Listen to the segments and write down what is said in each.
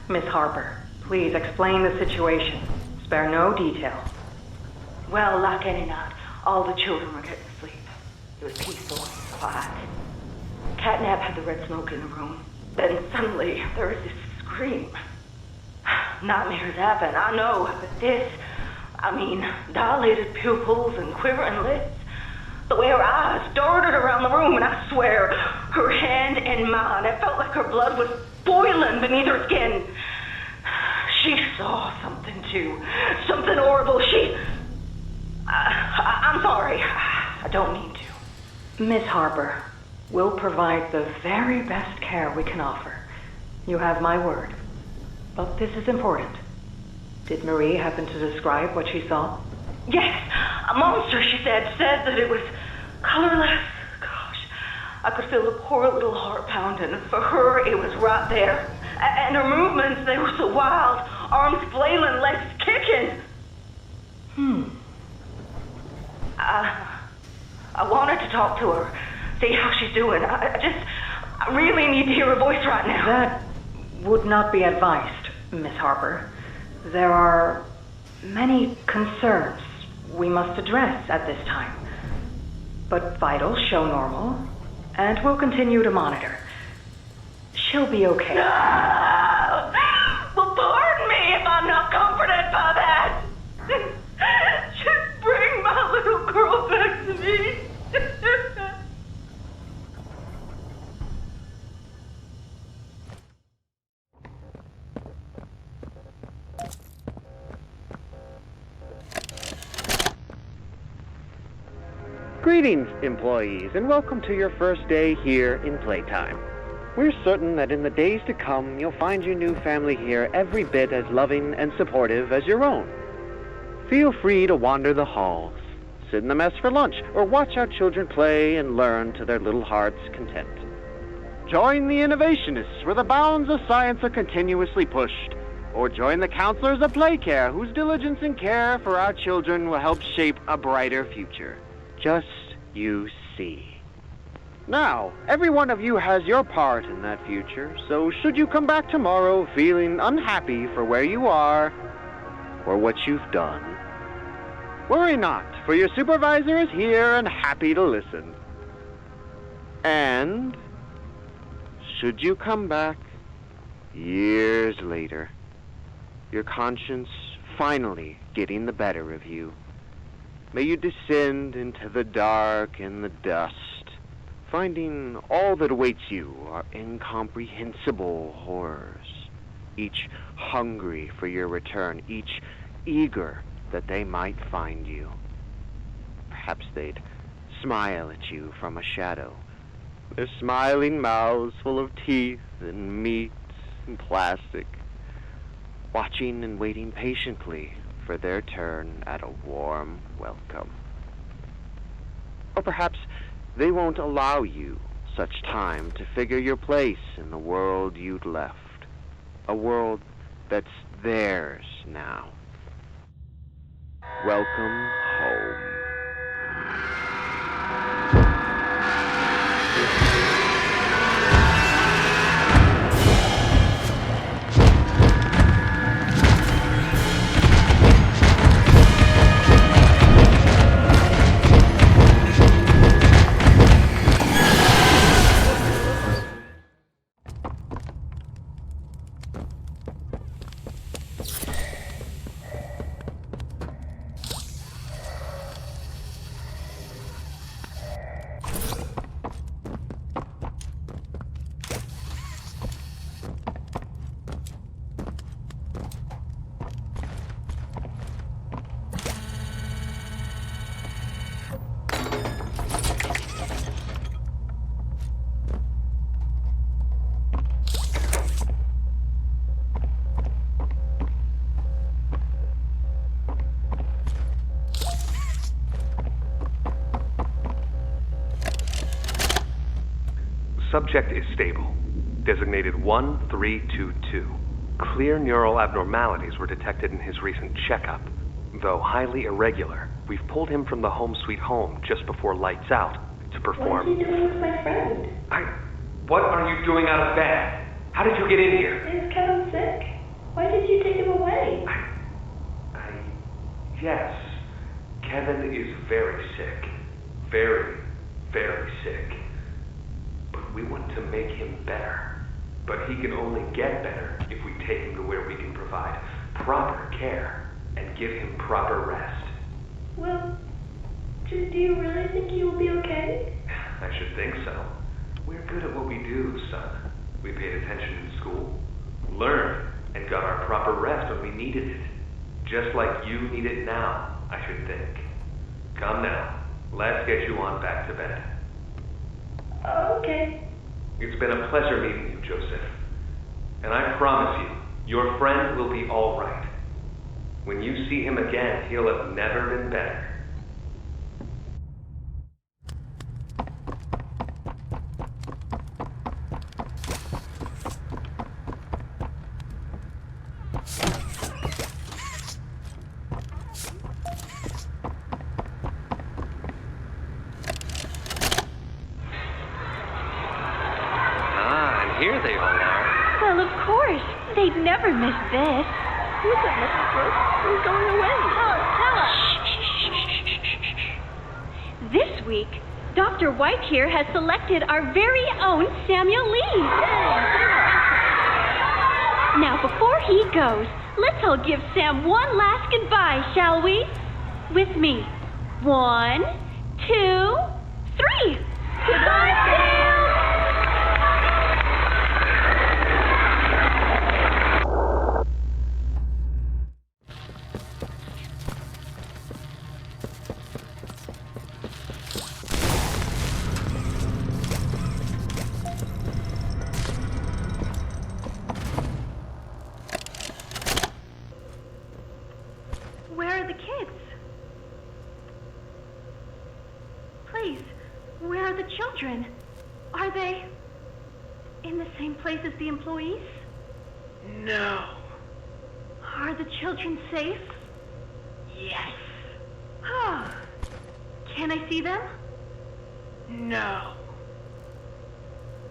Miss Harper, please explain the situation. Spare no detail. Well, like any night, all the children were getting sleep. It was peaceful and quiet. Catnap had the red smoke in the room. Then suddenly, there was this scream. Nightmares happen, I know, but this... dilated pupils and quivering lips. The way her eyes darted around the room, and I swear, her hand in mine, it felt like her blood was boiling beneath her skin. She saw something too. Something horrible. I'm sorry. I don't mean to. Miss Harper, we'll provide the very best care we can offer. You have my word. But this is important. Did Marie happen to describe what she saw? Yes, a monster, she said that it was colorless. Gosh, I could feel the poor little heart pounding. For her, it was right there. And her movements, they were so wild. Arms flailing, legs kicking. I wanted to talk to her, see how she's doing. I really need to hear her voice right now. That would not be advised, Miss Harper. There are many concerns we must address at this time. But vitals show normal, and we'll continue to monitor. She'll be okay. No! Well, pardon me if I'm not comforted by that. Just bring my little girl back to me. Greetings, employees, and welcome to your first day here in Playtime. We're certain that in the days to come, you'll find your new family here every bit as loving and supportive as your own. Feel free to wander the halls, sit in the mess for lunch, or watch our children play and learn to their little hearts' content. Join the innovationists where the bounds of science are continuously pushed, or join the counselors of Playcare whose diligence and care for our children will help shape a brighter future. Just you see. Now, every one of you has your part in that future, so should you come back tomorrow feeling unhappy for where you are or what you've done, worry not, for your supervisor is here and happy to listen. And should you come back years later, your conscience finally getting the better of you, may you descend into the dark and the dust, finding all that awaits you are incomprehensible horrors, each hungry for your return, each eager that they might find you. Perhaps they'd smile at you from a shadow, their smiling mouths full of teeth and meat and plastic, watching and waiting patiently for their turn at a warm welcome. Or perhaps they won't allow you such time to figure your place in the world you'd left, a world that's theirs now. Welcome home. Subject is stable. Designated 1322. Clear neural abnormalities were detected in his recent checkup. Though highly irregular, we've pulled him from the home sweet home just before lights out to perform... What are you doing with my friend? What are you doing out of bed? How did you get in here? Is Kevin sick? Why did you take him away? Yes. Kevin is very sick. Very, very sick. But we want to make him better. But he can only get better if we take him to where we can provide proper care and give him proper rest. Well, do you really think he will be okay? I should think so. We're good at what we do, son. We paid attention in school, learned, and got our proper rest when we needed it. Just like you need it now, I should think. Come now, let's get you on back to bed. Okay. It's been a pleasure meeting you, Joseph. And I promise you, your friend will be all right. When you see him again, he'll have never been better. Here they all are. Well, of course. They'd never miss this. Who's that, Mrs. Brooks? Who's going away? Tell us. This week, Dr. White here has selected our very own Samuel Lee. Now, before he goes, let's all give Sam one last goodbye, shall we? With me. 1, 2, 3. Goodbye, Sam! Where are the kids? Please, where are the children? Are they in the same place as the employees? No. Are the children safe? Yes. Oh. Can I see them? No.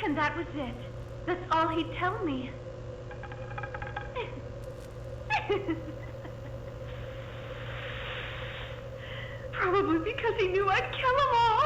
And that was it. That's all he'd tell me. Probably because he knew I'd kill them all.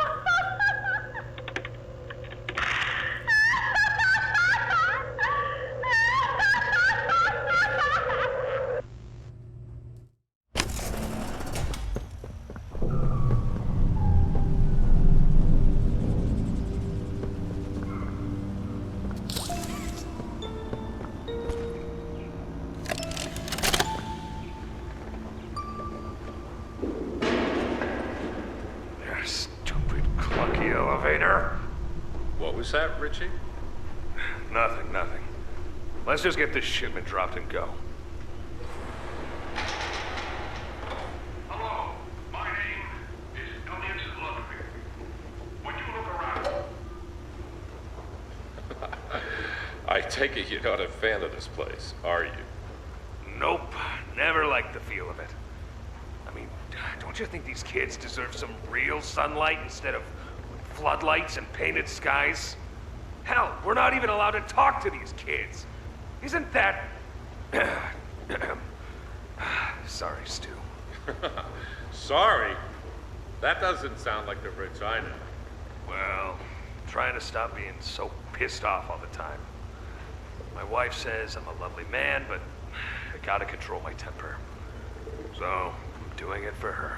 Elevator? What was that, Richie? Nothing. Let's just get this shipment dropped and go. Hello, my name is Elliot Ludwig. Would you look around? I take it you're not a fan of this place, are you? Nope, never liked the feel of it. I mean, don't you think these kids deserve some real sunlight instead of floodlights and painted skies? Hell, we're not even allowed to talk to these kids. Isn't that... Sorry, Stu. Sorry? That doesn't sound like the Rich I know. Well, I'm trying to stop being so pissed off all the time. My wife says I'm a lovely man, but I gotta control my temper. So, I'm doing it for her.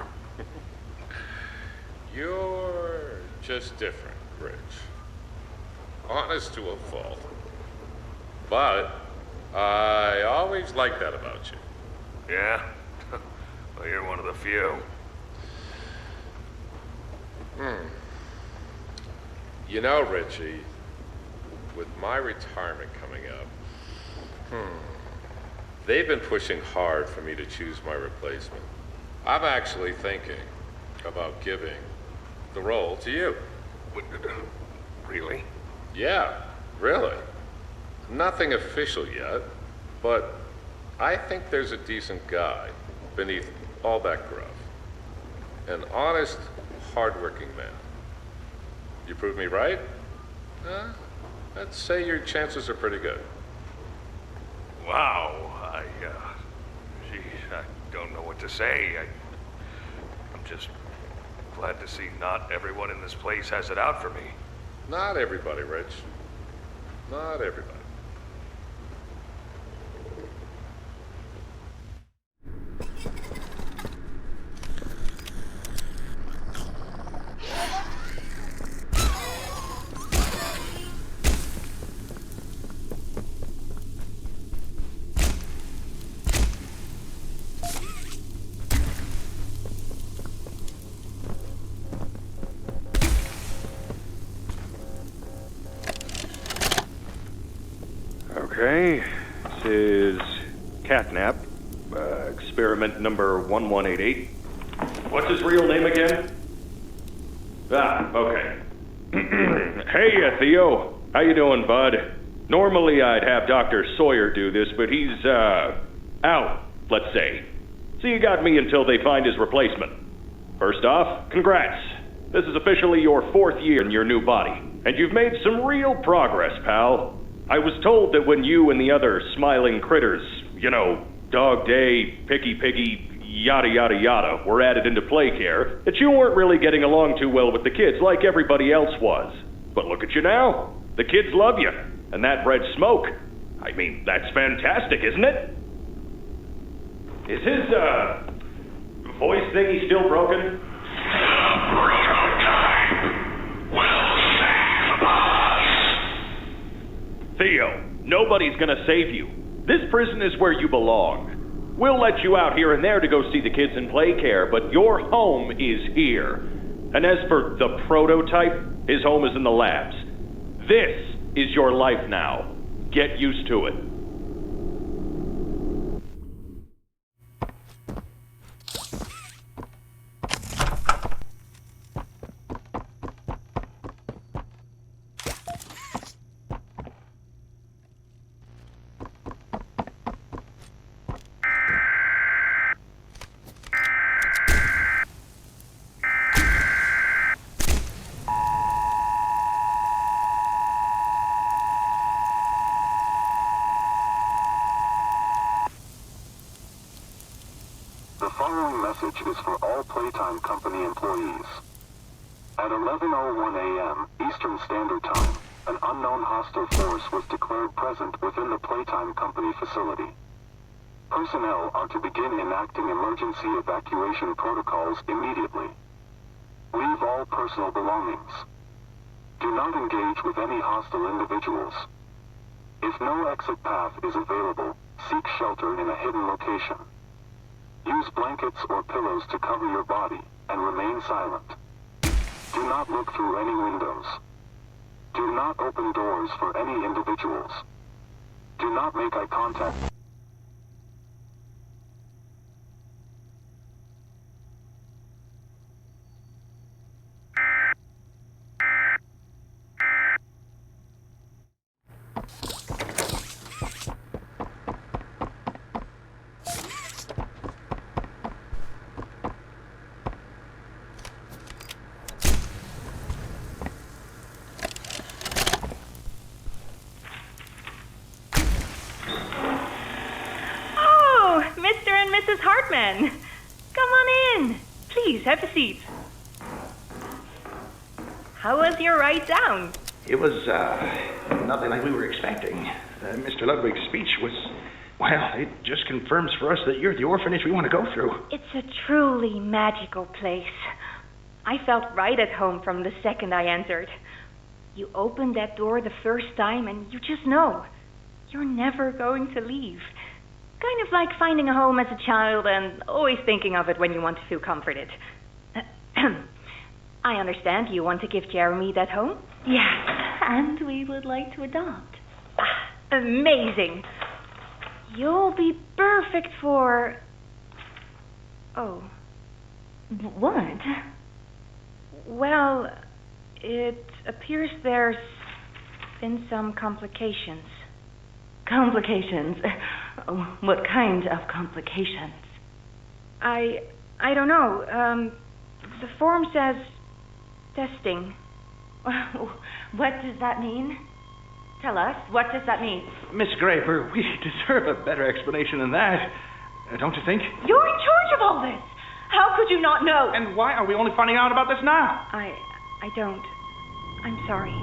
You're just different, Rich. Honest to a fault. But I always liked that about you. Yeah? Well, you're one of the few. You know, Richie, with my retirement coming up, they've been pushing hard for me to choose my replacement. I'm actually thinking about giving the role to you. Really? Yeah, really. Nothing official yet, but I think there's a decent guy beneath all that gruff. An honest, hardworking man. You prove me right? I'd say your chances are pretty good. Wow, I don't know what to say. I'm just glad to see not everyone in this place has it out for me. Not everybody, Rich. Not everybody. Okay, this is Catnap, experiment number 1188. What's his real name again? Okay. Hey, Theo. How you doing, bud? Normally I'd have Dr. Sawyer do this, but he's, out, let's say. So you got me until they find his replacement. First off, congrats. This is officially your 4th year in your new body, and you've made some real progress, pal. I was told that when you and the other smiling critters, Dog Day, Picky Piggy, yada yada yada, were added into play care, that you weren't really getting along too well with the kids like everybody else was. But look at you now. The kids love you. And that red smoke, I mean, that's fantastic, isn't it? Is his, voice thingy still broken? Theo, nobody's gonna save you. This prison is where you belong. We'll let you out here and there to go see the kids in play care, but your home is here. And as for the prototype, his home is in the labs. This is your life now. Get used to it. The following message is for all Playtime Company employees. At 11:01 a.m. Eastern Standard Time, an unknown hostile force was declared present within the Playtime Company facility. Personnel are to begin enacting emergency evacuation protocols immediately. Leave all personal belongings. Do not engage with any hostile individuals. If no exit path is available, seek shelter in a hidden location. Use blankets or pillows to cover your body, and remain silent. Do not look through any windows. Do not open doors for any individuals. Do not make eye contact. Mr. and Mrs. Hartman. Come on in. Please, have a seat. How was your ride down? It was, nothing like we were expecting. Mr. Ludwig's speech was, well, it just confirms for us that you're the orphanage we want to go through. It's a truly magical place. I felt right at home from the second I entered. You open that door the first time and you just know. You're never going to leave. Kind of like finding a home as a child and always thinking of it when you want to feel comforted. I understand you want to give Jeremy that home? Yes, and we would like to adopt. Amazing. You'll be perfect for... Oh. What? Well, it appears there's been some complications. Complications? What kind of complications? I don't know. The form says testing. What does that mean? Tell us, what does that mean? Miss Graper, we deserve a better explanation than that. Don't you think? You're in charge of all this. How could you not know? And why are we only finding out about this now? I don't. I'm sorry.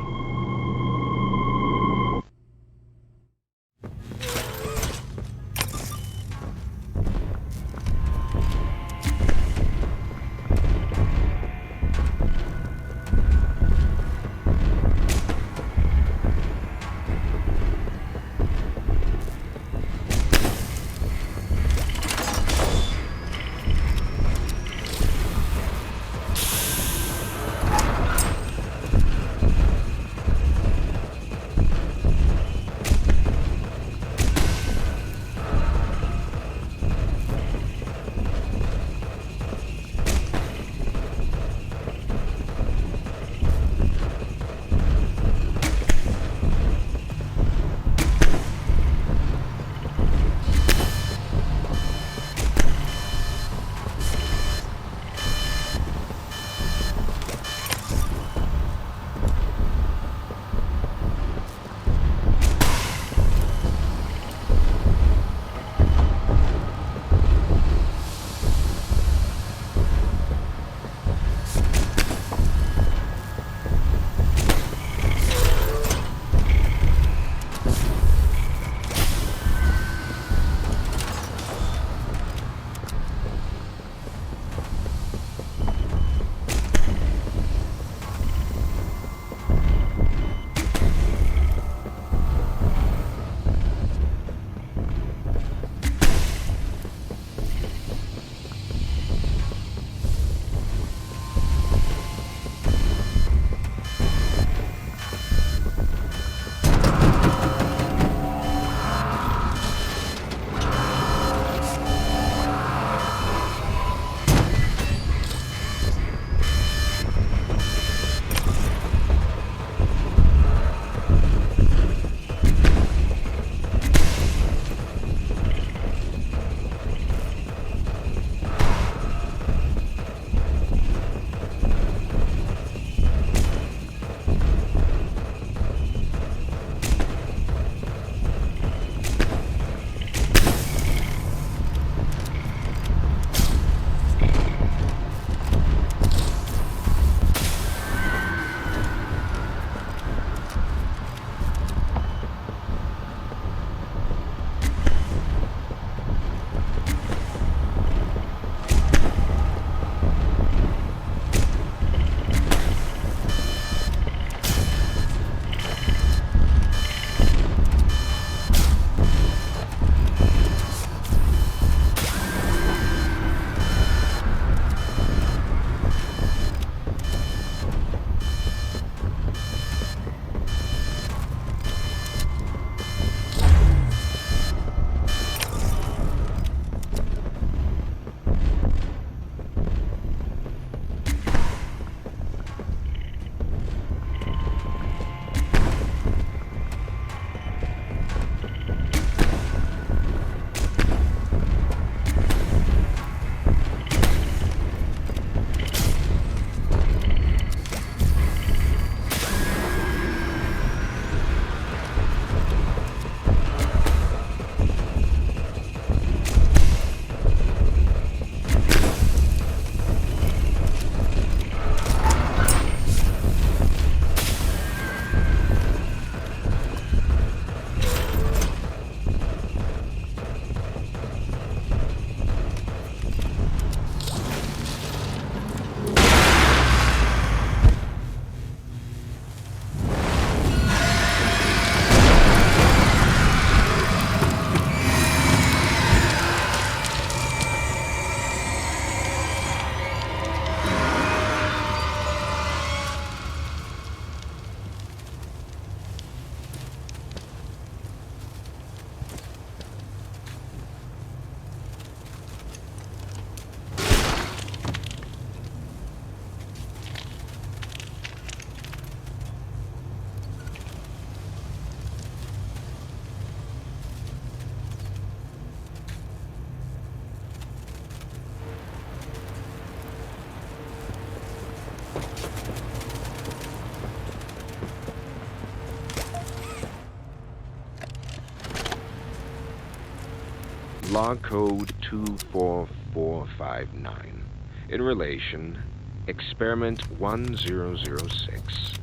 log code 24459. In relation, experiment 1006.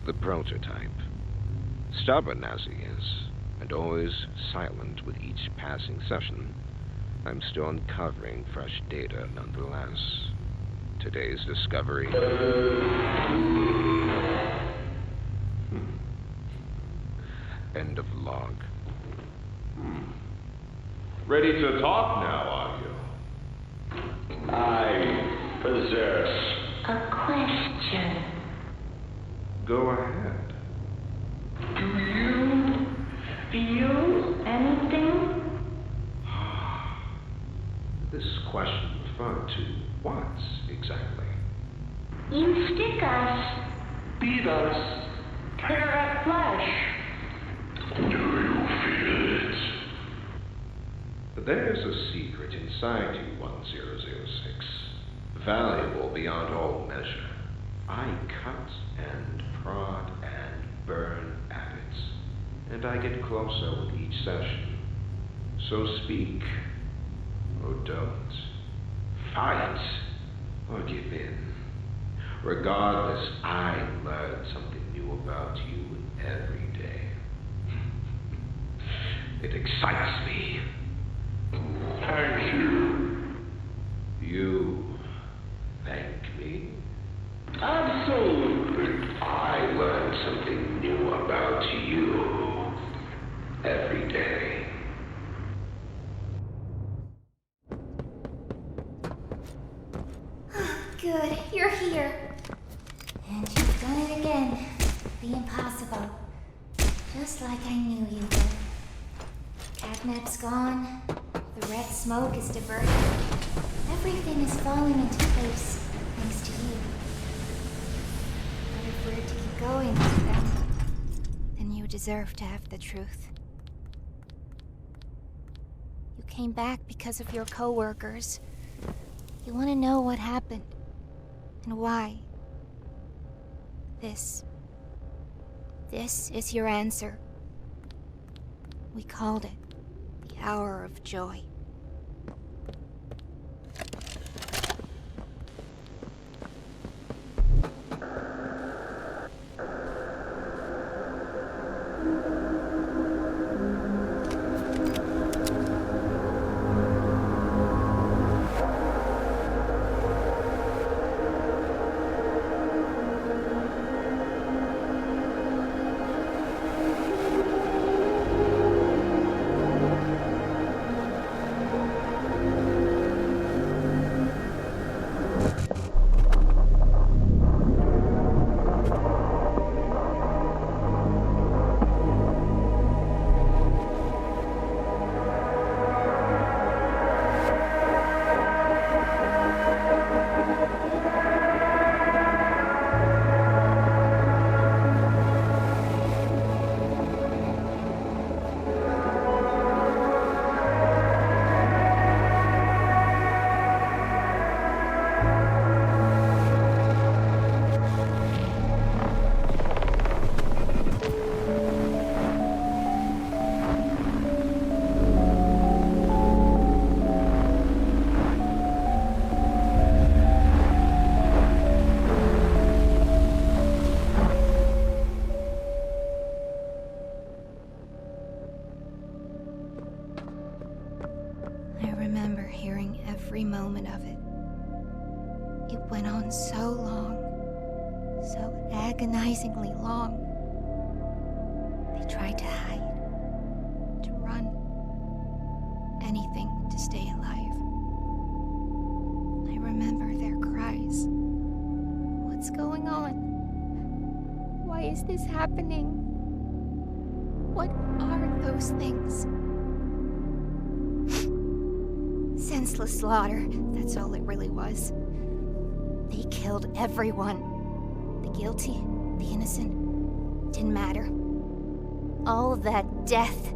The prototype. Stubborn as he is, and always silent with each passing session, I'm still uncovering fresh data nonetheless. Today's discovery. End of log. Ready to talk now, are you? I possess A question. Go ahead. Do you feel anything? This question referred to what exactly? You stick us, beat us, tear at flesh. Do you feel it? There's a secret inside you, 1006. Valuable beyond all measure. I cut and prod and burn at it, and I get closer with each session. So speak, or don't. Fight, or give in. Regardless, I learn something new about you every day. It excites me. Thank you. You thank me? Absolutely. I learn something new about you every day. Good, you're here. And you've done it again. The impossible. Just like I knew you would. Catnap's gone. The red smoke is diverted. Everything is falling into place, thanks to you. But if we're to keep going, then you deserve to have the truth. You came back because of your co-workers. You want to know what happened. And why. This is your answer. We called it the Hour of Joy. Every moment of it. It went on so long, so agonizingly long. They tried to hide, to run, anything to stay alive. I remember their cries. What's going on? Why is this happening? What are those things? Senseless slaughter, that's all it really was. They killed everyone. The guilty, the innocent, didn't matter. All of that death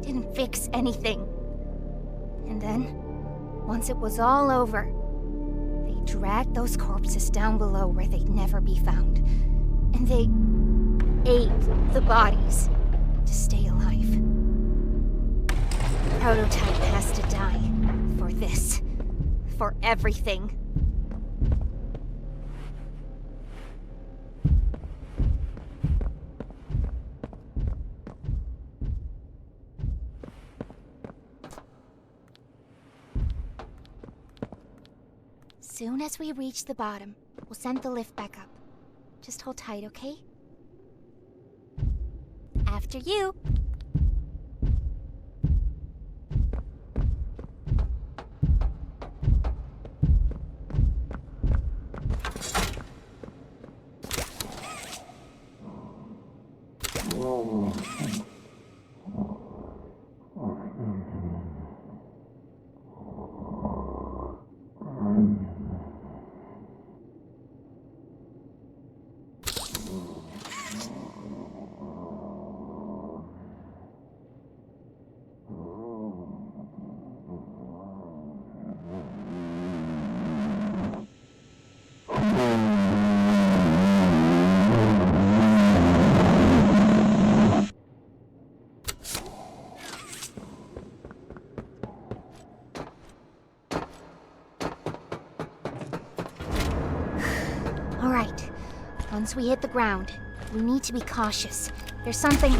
didn't fix anything. And then, once it was all over, they dragged those corpses down below where they'd never be found. And they ate the bodies to stay alive. prototype has to die. For this. For everything. Soon as we reach the bottom, we'll send the lift back up. Just hold tight, okay? After you. All right. Once we hit the ground, we need to be cautious. There's something...